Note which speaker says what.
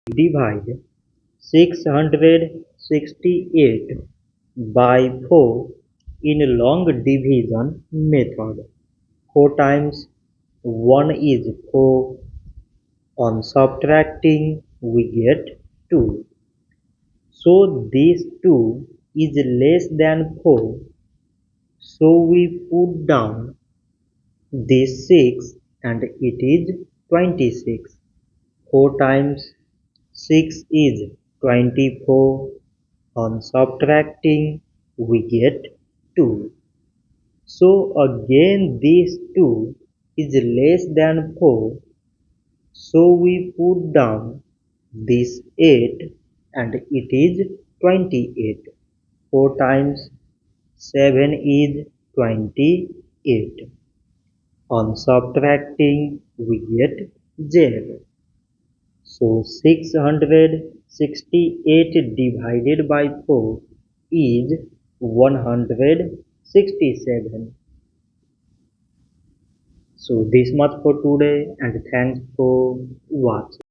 Speaker 1: Divide 668 by 4 in long division method. 4 times 1 is 4. On subtracting we get 2. So this 2 is less than 4. So we put down this 6 and it is 26. 4 times 6 is 24. On subtracting we get 2. So again this 2 is less than 4. So we put down this 8 and it is 28. 4 times 7 is 28. On subtracting we get 0. So 668 divided by 4 is 167. So this much for today and thanks for watching.